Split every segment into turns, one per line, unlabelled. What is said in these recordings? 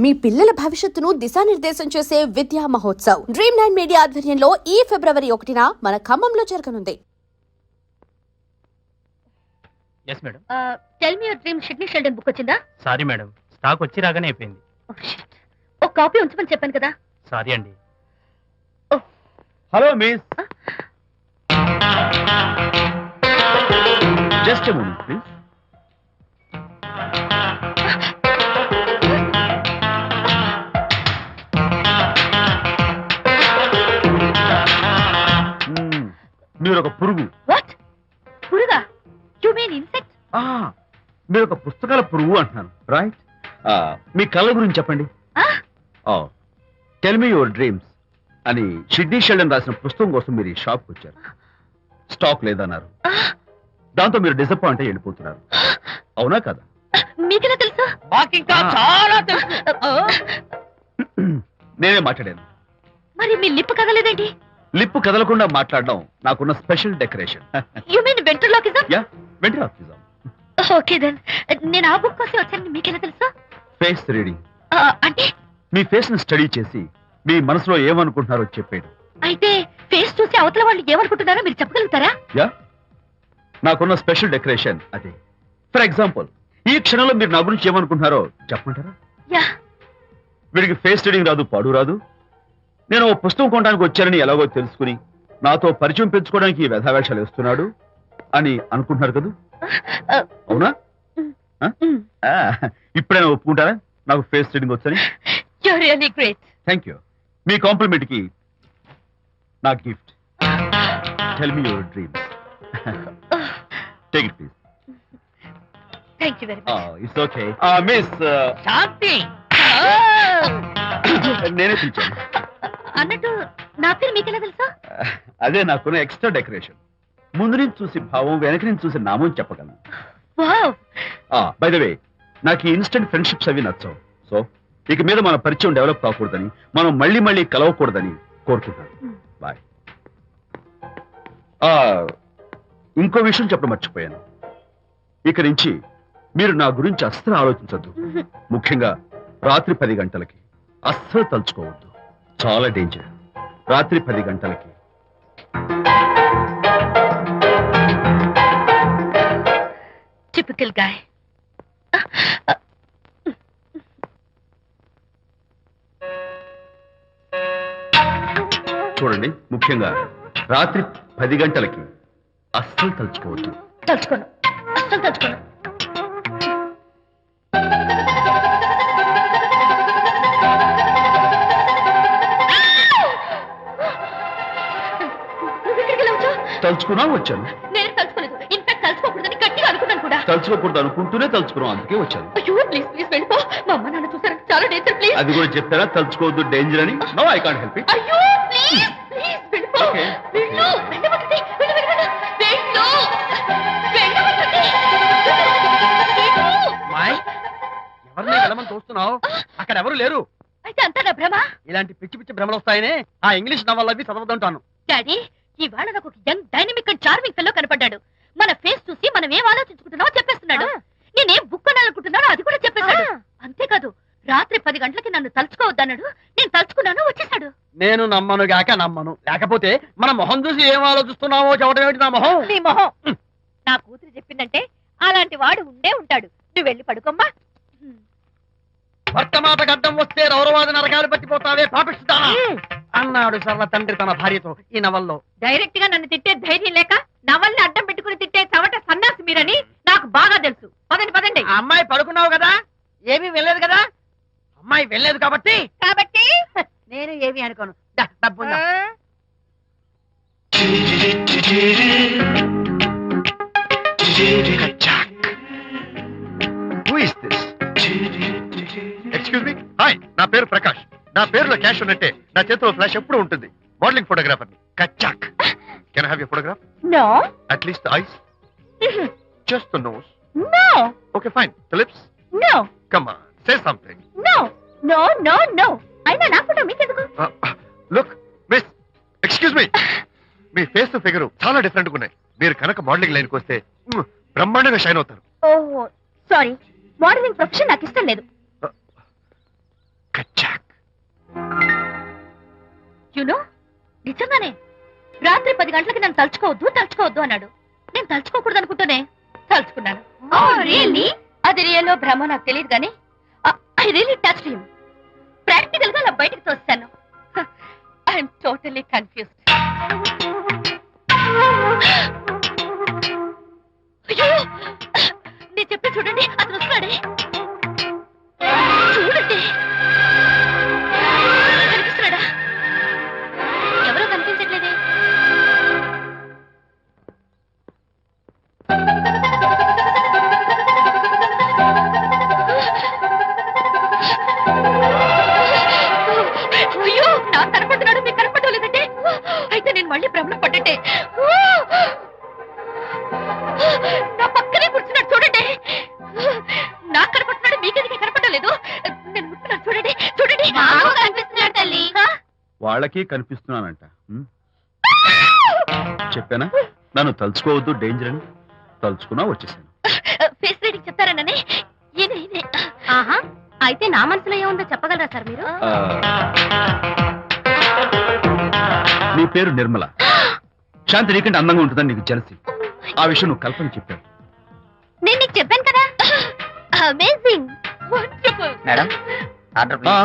మీ పిల్లల భవిష్యత్తును దిశానిర్దేశం చేసే విద్యా మహోత్సవ్ Dream9 మీడియా ఆధ్వర్యంలో ఈ ఫిబ్రవరి 1న మన ఖమ్మంలో జరగనుంది.
yes madam
tell me your dream Sydney Sheldon book వచ్చిందా?
సారీ మేడం స్టాక్ వచ్చి రాగానే అయిపోయింది.
ఒక కాపీ ఉంచమని చెప్పాను కదా.
సారీ అండి.
Hello miss, just a moment please. మీరు ఒక పురుగు.
వాట్? పురుగా? You mean insect?
మీరు ఒక పుస్తకాల పురుగు అంటున్నాను, రైట్? మీ కళ్ళ గురించి చెప్పండి. టెల్ మీ యువర్ డ్రీమ్స్ అని సిడ్నీ షెల్డన్ రాసిన పుస్తకం కోసం మీరు ఈ షాప్కి వచ్చారు. స్టాక్ లేదన్నారు, దాంతో మీరు డిసప్పాయింట్ అయ్యి వెళ్ళిపోతున్నారు, అవునా కదా?
మీకెలా తెలుసు?
చాలా
నేనే మాట్లాడాను.
మరి మీ లిప్ కదలేదేంటి?
లిప్పు కదలకుండా మాట్లాడడం నాకున్న special decoration.
You mean ventriloquism?
Yeah, ventriloquism.
Okay then. నేను ఆ బుక్ కోసం వచ్చానని మీకెలా తెలుసు?
ఫేస్ రీడింగ్
అంటే
మీ ఫేస్ ని స్టడీ చేసి మీ మనసులో ఏమనుకుంటున్నారో చెప్పేది.
అయితే ఫేస్ చూసి అవతల వాళ్ళు ఏమనుకుంటున్నారో మీరు చెప్పగలుగుతారా?
యా, నాకున్న స్పెషల్ డెకరేషన్ అదే. ఫర్ ఎగ్జాంపుల్, ఈ క్షణంలో మీరు నా గురించి ఏమనుకుంటున్నారో చెప్పమంటారా?
యా.
వీడికి ఫేస్ రీడింగ్ రాదు, పాడు రాదు. నేను ఓ పుస్తకం కొనడానికి వచ్చానని ఎలాగో తెలుసుకుని నాతో పరిచయం పెంచుకోవడానికి ఈ వ్యధావేషాలు వేస్తున్నాడు అని అనుకుంటున్నారు కదా, అవునా? ఇప్పుడైనా ఒప్పుకుంటారా నాకు ఫేస్ రీడింగ్ వచ్చని?
You are really great.
Thank you. మీ కాంప్లిమెంట్ కి నా gift. Tell me your dreams. Take it please.
Thank you very much.
It's okay. Miss
Shanti
నేనే పిలిచాను.
అన్నట్టు నా పేరు మీకెలా తెలుసా?
అదే నాకున్న ఎక్స్ట్రా డెకరేషన్. ముందు నుంచి చూసి భావం, వెనక నుంచి చూసి నామం చెప్పగలను.
వావ్.
బై ద వే, నాకు ఈ ఇన్స్టెంట్ ఫ్రెండ్షిప్స్ అవి నచ్చవు. సో ఇక మీద మన పరిచయం డెవలప్ కాకూడదని, మనం మళ్ళీ మళ్ళీ కలవకూడదని కోరుకుంటాను. బాయ్. ఇంకో విషయం చెప్పడం మర్చిపోయాను. ఇక నుంచి మీరు నా గురించి అస్సలు ఆలోచించద్దు. ముఖ్యంగా రాత్రి 10 గంటలకి అస్సలు తలుచుకోవద్దు. చాలా డేంజర్. రాత్రి 10 గంటలకి.
Typical guy.
చూడండి, ముఖ్యంగా రాత్రి 10 గంటలకి అస్సలు తలుచుకోవద్దు.
తలుచుకోను, అస్సలు తలుచుకోను.
తలుచుకున్నా వచ్చాను.
నేను తలుచుకోలేదు. ఇన్ఫాక్ట్ తలుచుకోకూడదని గట్టిగా అనుకున్నాను కూడా.
తలుచుకోకూడదు అనుకుంటూనే తలుచుకున్నాం, అందుకే వచ్చాను.
అయ్యో ప్లీజ్ ప్లీజ్ వెళ్ళిపో. మా అమ్మ నాన్న చూసారు, చాలా డేంజర్. ప్లీజ్.
అది కూడా చెప్తారా తలుచుకోవద్దు డేంజర్ అని? No, I can't help it.
అయ్యో ప్లీజ్ ప్లీజ్ వెళ్ళిపో. వెళ్ళు, వెళ్ళవద్దండి. వెళ్ళు వెళ్ళు వెళ్ళు. వెళ్ళు, వెళ్ళవద్దండి.
మాయ్, ఎవరిని వెళ్ళమని చూస్తున్నావు? అక్కడ ఎవరు లేరు.
అయితే అంతా నా భ్రమ.
ఇలాంటి పిచ్చి పిచ్చి భ్రమలు వస్తాయనే ఆ ఇంగ్లీష్ నవల్ అవి చదవదంటాను.
డాడీ, ఇవాళ నాకు ఒక young dynamic and charming fellow కనపడ్డాడు. మన ఫేస్ చూసి మనం ఏం ఆలోచించుకుంటున్నావో చెప్పేస్తున్నాడు. నేనేం బుక్ కొనాలనుకుంటున్నానో అది కూడా చెప్పేశాడు. అంతేకాదు, రాత్రి 10 గంటలకి నన్ను తలుచుకోవద్దన్నాడు. నేను తలుచుకున్నాను, వచ్చేసాడు.
నేను నమ్మను గాక నమ్మను. లేకపోతే మన మొహం చూసి ఏం ఆలోచిస్తున్నావో చెప్పడం ఏమిటి? నా మొహం.
నీ మొహం. నా కూతురు చెప్పిందంటే అలాంటి వాడు ఉండే ఉంటాడు. నువ్వు వెళ్ళి పడుకోమ్మా.
భర్త మాట గడ్డం వస్తే రౌరవాది నరకాలు పట్టిపోతావే పాపిస్తానా అన్నాడు సర్వ తండ్రి తన భార్యతో ఈ నవల్లో.
డైరెక్ట్ గా నన్ను తిట్టే ధైర్యం లేక నవల్ని అడ్డం పెట్టుకుని తిట్టే చవట సన్నాసి మీరని నాకు బాగా తెలుసు. పదండి పదండి.
ఆ అమ్మాయి పడుకున్నావు కదా, ఏమీ వెళ్ళలేదు కదా. అమ్మాయి వెళ్ళలేదు కాబట్టి
నేను ఏమీ అనుకోను.
డబ్బు
ఎక్స్క్యూజ్ మీ. హాయ్, నా పేరు ప్రకాష్. నా పేరులో క్యాష్ ఉన్నట్టే నా చేతిలో ఫ్లాష్ ఎప్పుడు ఉంటుంది. మోడలింగ్ ఫోటోగ్రాఫర్ కచ్చాక్. Can I have your photograph?
No.
At least the eyes, just the nose.
No.
Okay fine. The lips?
No.
Come on, say something.
No no no no. అయినా నా ఫోటో మీకెందుకు?
Look miss, excuse me. మీ face figure చాలా different గా ఉన్నాయి. మీరు కనుక modelling లైన్కి వస్తే బ్రహ్మాండంగా షైన్ అవుతారు.
ఓహో సారీ, మోడలింగ్ ప్రొఫెషన్ నాకు ఇష్టం లేదు.
మోడలింగ్ ప్రొఫెషన్ అంటే?
నాకు ఇష్టం లేదు.
What?
యునో నిజంగానే రాత్రి 10 గంటలకి నన్ను తలుచుకోవద్దు అన్నాడు. నేను తలుచుకోకూడదు అనుకుంటూనే తలుచుకున్నాను. అది రియల్లో భ్రమ నాకు తెలియదు కానీ I really touch him. Practical గా అలా బయటకు తోస్తాను. I'm totally confused. అయ్యో నేను చెప్పి చూడండి, అతను వస్తున్నాడే. చూడండి కనిపిస్తున్నాడా? ఎవరో కనిపించట్లేదే. అయ్యో నాకు కనపడుతున్నాడు, మీకు కనపడటం లేదంటే అయితే నేను మళ్ళీ భ్రమలో పడ్డట్టే. నా పక్కనే కూర్చున్నాడు చూడండి. నాకు కనపడుతున్నాడు, మీకెందుకు కనపడటం లేదు? నేను ముట్టున్నాను చూడండి చూడండి. కనిపిస్తున్నాడు తల్లి.
వాళ్ళకి కనిపిస్తున్నానంట. చెప్పానా నన్ను తలుచుకోవద్దు, డేంజర్ అని. తలుచుకున్నా వచ్చేసాను.
ఫేస్ రీడింగ్ చెప్తారననే. ఈయనే. ఆహా, అయితే నా మనసులో ఏముందో చెప్పగలరా సార్ మీరు?
నీ పేరు నిర్మల. శాంతి నీకంటే అందంగా ఉంటుందని నీకు జలసి. ఆ విషయం నువ్వు కల్పన చెప్పావు.
నేను నీకు చెప్పాను కదా. Amazing, wonderful.
మేడం ఆర్డర్
ఆ,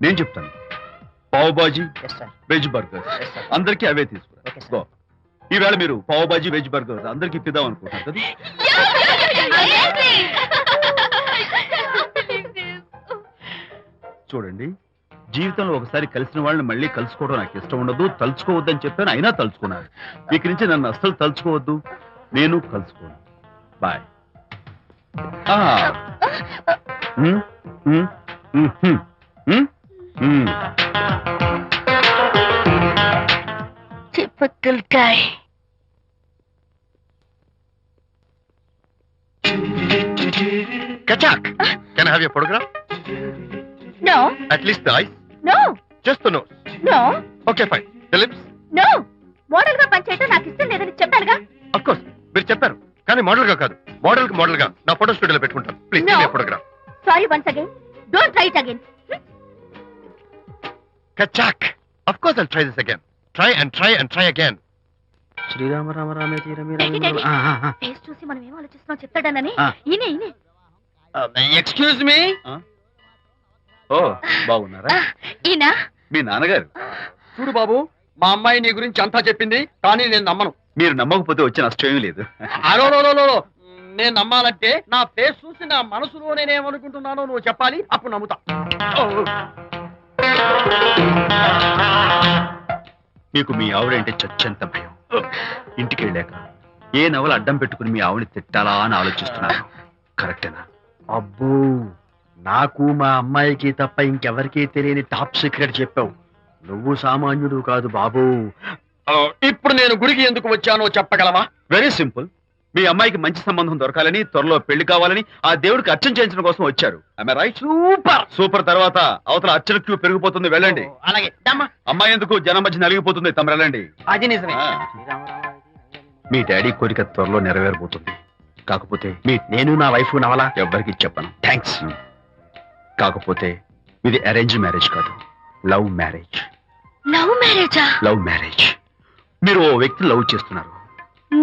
నేను చెప్తాను. పావ్ బాజీ, వెజ్ బర్గర్ అందరికీ అవే తీసుకురా. గో. ఈవేళ మీరు పావ్ బాజీ, వెజ్ బర్గర్ అందరికీ ఇప్పిద్దాం అనుకుంటారు కదా. చూడండి, జీవితంలో ఒకసారి కలిసిన వాళ్ళని మళ్ళీ కలుసుకోవడం నాకు ఇష్టం ఉండదు. తలుచుకోవద్దని చెప్పాను, అయినా తలుచుకున్నాను. ఇక నుంచి నన్ను అస్సలు తలుచుకోవద్దు, నేను కలుసుకోను. Bye.
Typical guy.
Kachak, can I have your photograph?
No,
At least the eyes,
no,
just the nose.
no,
Okay, fine. The lips,
no. Model గా పనిచేయటం నాకు ఇష్టం లేదని చెప్పానుగా.
of course. మీరు చెప్పారు కానీ మోడల్ గా కాదు. మోడల్ గా నా ఫోటో స్టూడియోలో పెట్టుకుంటాను. Please
No.
Photograph.
Sorry once again. Don't try it again.
Kachak, of course I'll try this again. Try and try and try again.
Srirama Rama రామే తీరమే
Daddy, Daddy. ఫేస్ చూసి మనం ఏం ఆలోచిస్తున్నాం చెప్తాడనని.
ఆ.
ఈయనే.
Excuse me.
ఓ, బాగున్నారా?
ఈయన
మీ నాన్నగారు.
చూడు బాబు, మా అమ్మాయి నీ గురించి అంతా చెప్పింది, కానీ నేను నమ్మను.
మీరు నమ్మకపోతే వచ్చే నష్టం ఏమీ లేదు.
అలో నేను నమ్మాలంటే నా ఫేస్ చూసి నా మనసులో నేనేమనుకుంటున్నానో నువ్వు చెప్పాలి, అప్పుడు నమ్ముతా.
మీకు మీ ఆవిడంటే చచ్చంత భయం. ఇంటికి వెళ్ళాక ఏ నవల అడ్డం పెట్టుకుని మీ ఆవిడని తిట్టాలా అని ఆలోచిస్తున్నారు. కరెక్టేనా?
అబ్బో, నాకు మా అమ్మాయికి తప్ప ఇంకెవరికీ తెలియని టాప్ సీక్రెట్ చెప్పావు. నువ్వు సామాన్యుడు కాదు బాబు.
ఇప్పుడు నేను గుడికి ఎందుకు వచ్చానో చెప్పగలవా?
Very simple. మీ అమ్మాయికి మంచి సంబంధం దొరకాలని, త్వరలో పెళ్లి కావాలని ఆ దేవుడికి అర్చన చేయించడం కోసం వచ్చారు. రైట్? సూపర్. తర్వాత అవతల అర్చన క్యూ పెరిగిపోతుంది, వెళ్ళండి.
అలాగే
అమ్మాయి ఎందుకు జనం మధ్య నలిగిపోతుంది, తమరు వెళ్ళండి.
అది నిజమే.
ఆ. మీ డాడీ కోరిక త్వరలో నెరవేరబోతుంది. కాకపోతే
నేను నా వైఫ్ నవలా
ఎవ్వరికి చెప్పను. థ్యాంక్స్. కాకపోతే ఇది అరేంజ్ మ్యారేజ్ కాదు, లవ్ మ్యారేజ్.
లవ్ మ్యారేజా?
Love marriage. మీరు ఓ వ్యక్తి లవ్ చేస్తున్నారు.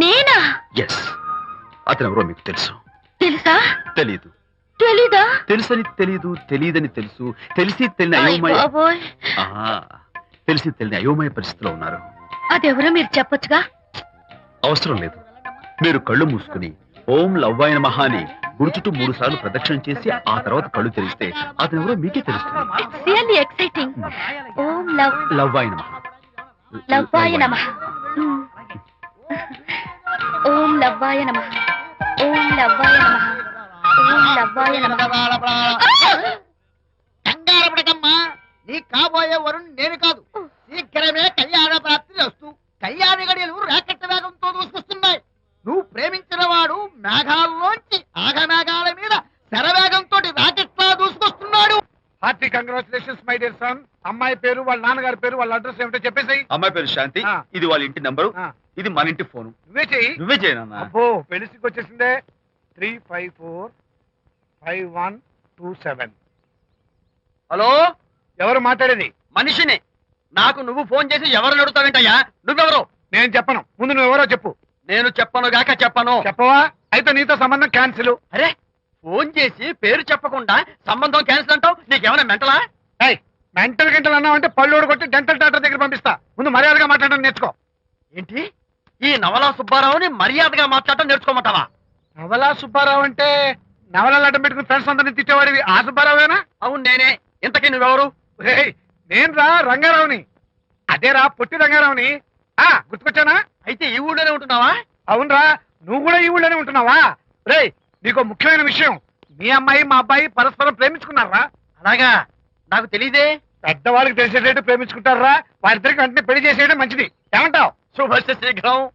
నేనా?
ఎస్. అతను ఎవరో మీకు తెలుసు.
తెలుసా?
తెలీదు.
తెలీదా?
తెలుసని తెలీదు, తెలియదని తెలుసు, తెలిసి తెలియని అయోమయ
బాబోయ్,
తెలిసి తెలియని అయోమయ పరిస్థితిలో ఉన్నారు.
అదెవరో మీరు చెప్పొచ్చుగా.
అవసరం లేదు. మీరు కళ్ళు మూసుకుని ఓం లవ్వాయ నమః అని గుడి చుట్టూ 3 సార్లు ప్రదక్షిణ చేసి ఆ తర్వాత కళ్ళు తెరిస్తే అతను ఎవరో మీకే తెలుస్తుంది.
It's really exciting. ఓం
లవ్వాయ నమః.
లవ్వాయ నమః. ఓం లవ్వాయ నమః. ఓం లవ్వాయ నమః. ఓం లవ్వాయ నమః.
కంగారు పడకమ్మా, నీ కాబోయే వరుణ్ నేను కాదు. శీఘ్రమే కళ్యాణ ప్రాప్తి వస్తూ కళ్యాణ గడియలు రాకెట్ వేగంతో దూసుకొస్తున్నాయి. నువ్వు ప్రేమించిన వాడు మేఘాల్లోంచి ఆగమేఘాల మీద శరవేగంతో రాకెట్లా దూసుకొస్తున్నాడు.
Hearty congratulations my dear son. అమ్మాయి పేరు, వాళ్ళ నాన్నగారి పేరు, వాళ్ళ అడ్రస్ ఏమిటో చెప్పేసి.
అమ్మాయి పేరు శాంతి.
ఆ.
ఇది వాళ్ళ ఇంటి నంబరు.
ఆ.
ఇది మన ఇంటి ఫోను.
నువ్వే చెయ్యి.
నువ్వే చేయనన్నా.
అబ్బో, పెళ్లికి వచ్చేసిందే. 3545127.
హలో,
ఎవరు మాట్లాడేది?
మనిషిని. నాకు నువ్వు ఫోన్ చేసి ఎవరిని అడుగుతావేంటయ్యా? నువ్వెవరు?
నేను చెప్పను, ముందు నువ్వు ఎవరో చెప్పు.
నేను చెప్పను గాక చెప్పను.
చెప్పవా? అయితే నీతో సంబంధం క్యాన్సిల్.
అరే, ఫోన్ చేసి పేరు చెప్పకుండా సంబంధం క్యాన్సిల్ అంటావు? నీకేమైనా మెంటలా?
మెంటల్ గంటలు అన్నావు అంటే పళ్ళోడు కొట్టి డెంటల్ డాక్టర్ దగ్గర పంపిస్తా. ముందు మర్యాదగా మాట్లాడడం నేర్చుకో.
ఏంటి, ఈ నవలా సుబ్బారావుని మర్యాదగా మాట్లాడటం నేర్చుకోమంటావా?
నవలా సుబ్బారావు అంటే నవలాలు అడ్డం పెట్టుకుని ఫ్రెండ్స్ అందరినీ తిట్టేవాడివి ఆ సుబ్బారావేనా?
అవును నేనే. ఇంతకీ నువ్వెవరు?
నేను రా రంగారావుని. అదేరా పొట్టి రంగారావుని. గుర్తుకొచ్చానా?
అయితే ఈ ఊళ్ళోనే ఉంటున్నావా?
అవునరా, నువ్వు కూడా ఈ ఊళ్ళోనే ఉంటున్నావా? రేయ్, నీకు ముఖ్యమైన విషయం, మీ అమ్మాయి మా అబ్బాయి పరస్పరం ప్రేమించుకున్నారా?
అలాగా? నాకు తెలీదే.
పెద్దవాళ్ళకి తెలిసేటట్టు ప్రేమించుకుంటారా? వారిద్దరికి వెంటనే పెళ్లి చేసేయడం మంచిది. ఏమంటావ్?
శుభస్య శీఘ్రం.